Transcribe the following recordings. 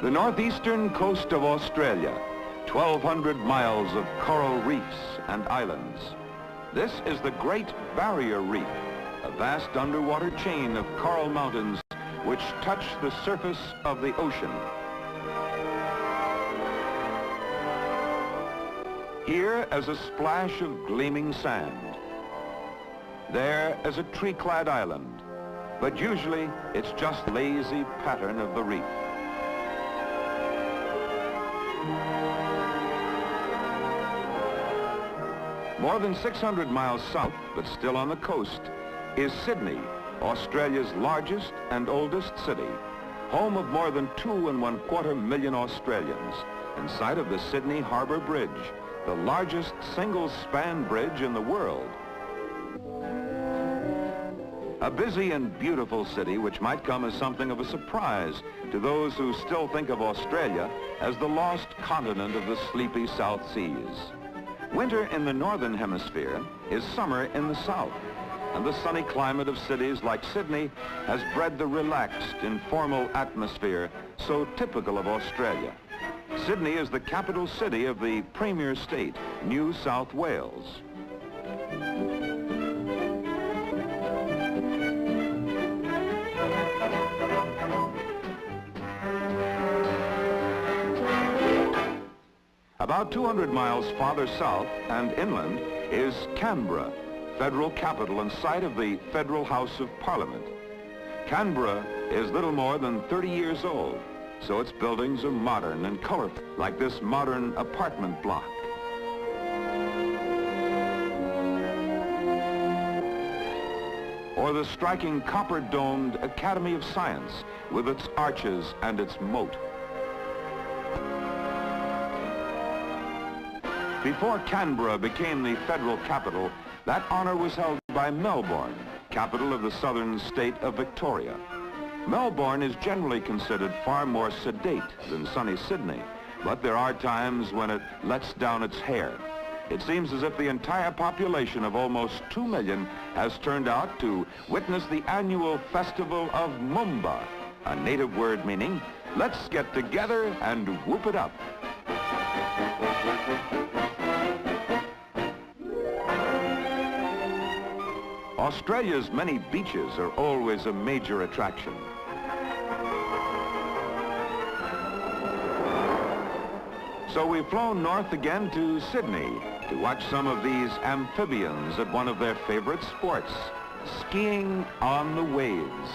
The northeastern coast of Australia, 1,200 miles of coral reefs and islands. This is the Great Barrier Reef, a vast underwater chain of coral mountains which touch the surface of the ocean. Here as a splash of gleaming sand. There as a tree-clad island, but usually it's just lazy pattern of the reef. More than 600 miles south, but still on the coast, is Sydney, Australia's largest and oldest city, home of more than 2.25 million Australians, and site of the Sydney Harbour Bridge, the largest single-span bridge in the world. A busy and beautiful city which might come as something of a surprise to those who still think of Australia as the lost continent of the sleepy South Seas. Winter in the northern hemisphere is summer in the south, and the sunny climate of cities like Sydney has bred the relaxed, informal atmosphere so typical of Australia. Sydney is the capital city of the premier state, New South Wales. About 200 miles farther south and inland is Canberra, federal capital and site of the Federal House of Parliament. Canberra is little more than 30 years old, so its buildings are modern and colorful, like this modern apartment block. Or the striking copper-domed Academy of Science with its arches and its moat. Before Canberra became the federal capital, that honor was held by Melbourne, capital of the southern state of Victoria. Melbourne is generally considered far more sedate than sunny Sydney, but there are times when it lets down its hair. It seems as if the entire population of almost 2 million has turned out to witness the annual festival of Moomba, a native word meaning, let's get together and whoop it up. Australia's many beaches are always a major attraction. So we've flown north again to Sydney to watch some of these amphibians at one of their favorite sports, skiing on the waves.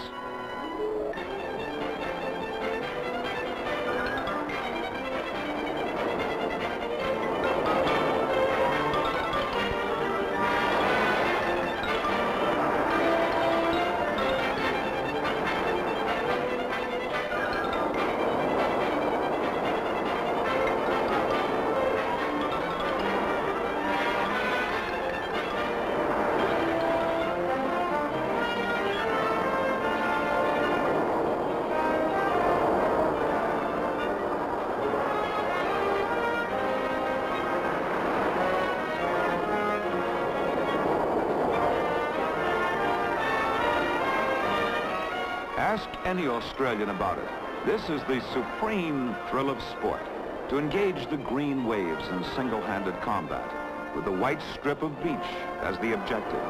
Ask any Australian about it. This is the supreme thrill of sport, to engage the green waves in single-handed combat, with the white strip of beach as the objective.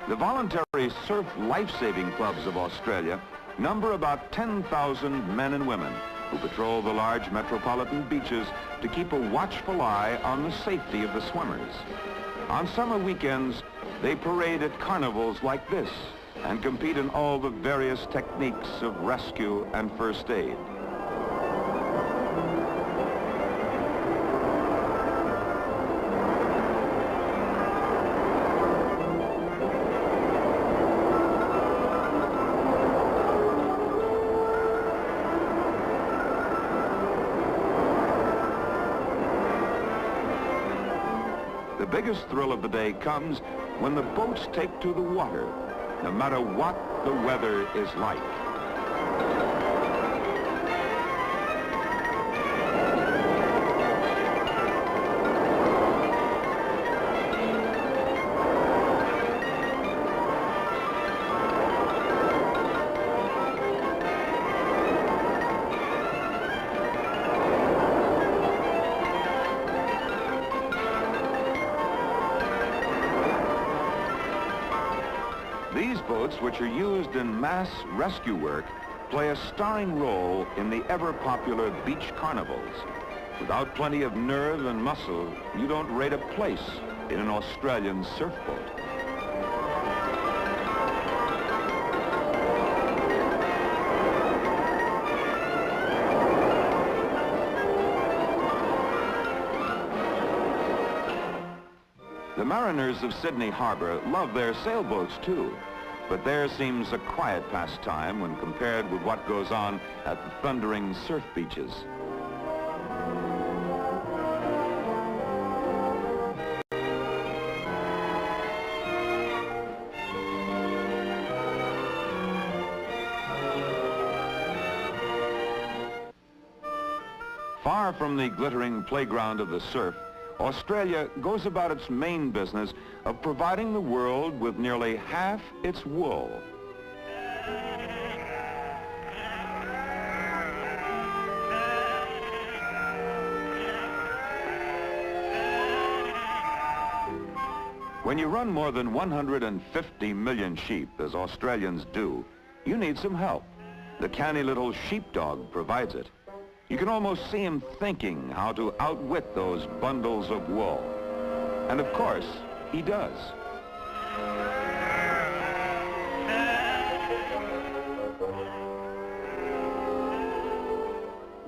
The voluntary surf life-saving clubs of Australia number about 10,000 men and women who patrol the large metropolitan beaches to keep a watchful eye on the safety of the swimmers. On summer weekends, they parade at carnivals like this and compete in all the various techniques of rescue and first aid. The biggest thrill of the day comes when the boats take to the water, no matter what the weather is like. boats, which are used in mass rescue work, play a starring role in the ever-popular beach carnivals. Without plenty of nerve and muscle, you don't rate a place in an Australian surf boat. The mariners of Sydney Harbour love their sailboats too, but theirs seems a quiet pastime when compared with what goes on at the thundering surf beaches. Far from the glittering playground of the surf, Australia goes about its main business of providing the world with nearly half its wool. When you run more than 150 million sheep, as Australians do, you need some help. The canny little sheepdog provides it. You can almost see him thinking how to outwit those bundles of wool. And of course, he does.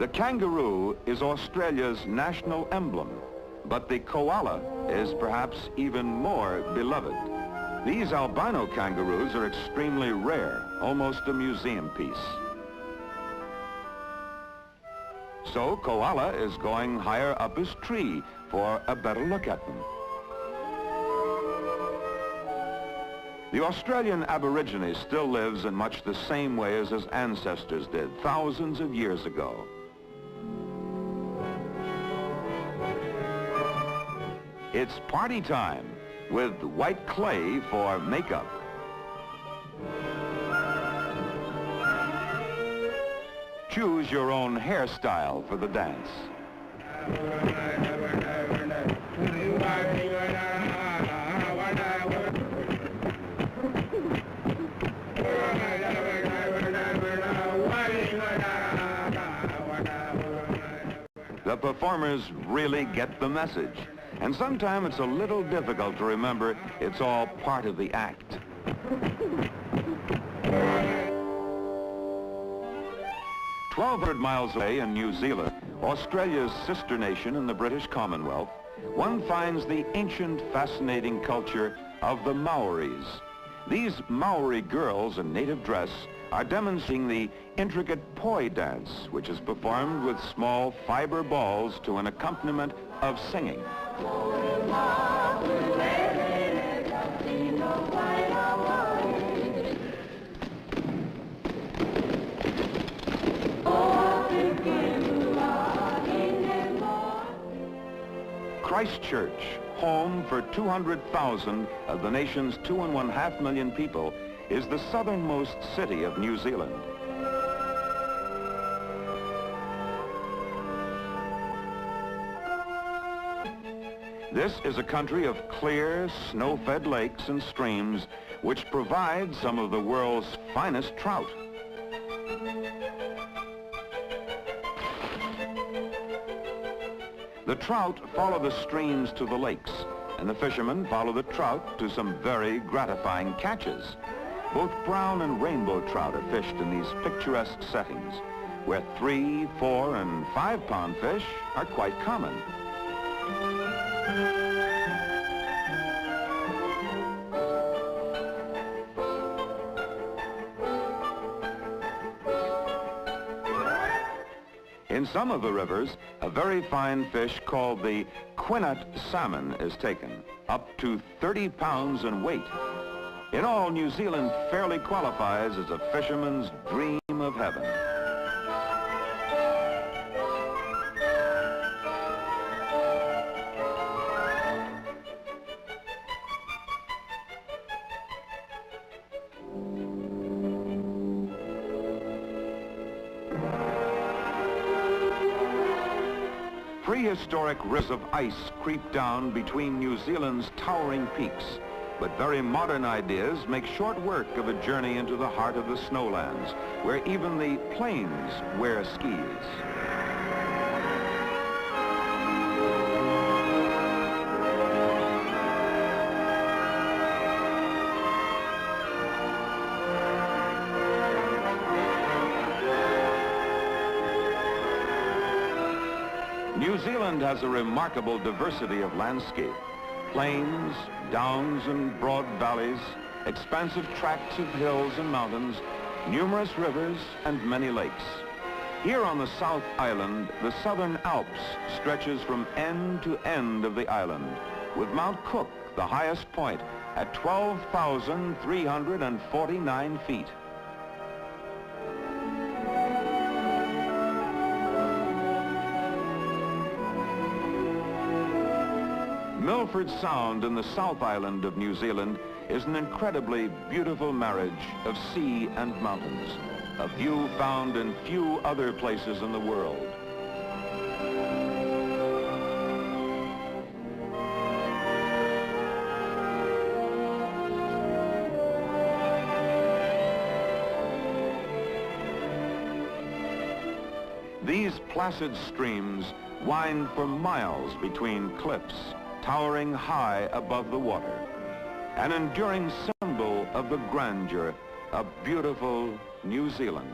The kangaroo is Australia's national emblem, but the koala is perhaps even more beloved. These albino kangaroos are extremely rare, almost a museum piece. So koala is going higher up his tree for a better look at them. The Australian Aborigine still lives in much the same way as his ancestors did thousands of years ago. It's party time with white clay for makeup. Choose your own hairstyle for the dance. The performers really get the message, and sometimes it's a little difficult to remember it's all part of the act. 1,200 miles away in New Zealand, Australia's sister nation in the British Commonwealth, one finds the ancient, fascinating culture of the Maoris. These Maori girls in native dress are demonstrating the intricate poi dance, which is performed with small fiber balls to an accompaniment of singing. Christchurch, home for 200,000 of the nation's 2.5 million people, is the southernmost city of New Zealand. This is a country of clear, snow-fed lakes and streams which provide some of the world's finest trout. The trout follow the streams to the lakes, and the fishermen follow the trout to some very gratifying catches. Both brown and rainbow trout are fished in these picturesque settings, where 3, 4, and 5-pound fish are quite common. In some of the rivers, a very fine fish called the quinnet salmon is taken, up to 30 pounds in weight. In all, New Zealand fairly qualifies as a fisherman's dream of heaven. Prehistoric rivers of ice creep down between New Zealand's towering peaks. But very modern ideas make short work of a journey into the heart of the snowlands, where even the plains wear skis. New Zealand has a remarkable diversity of landscape. Plains, downs and broad valleys, expansive tracts of hills and mountains, numerous rivers and many lakes. Here on the South Island, the Southern Alps stretches from end to end of the island, with Mount Cook, the highest point, at 12,349 feet. Milford Sound in the South Island of New Zealand is an incredibly beautiful marriage of sea and mountains, a view found in few other places in the world. These placid streams wind for miles between cliffs, towering high above the water, an enduring symbol of the grandeur of beautiful New Zealand.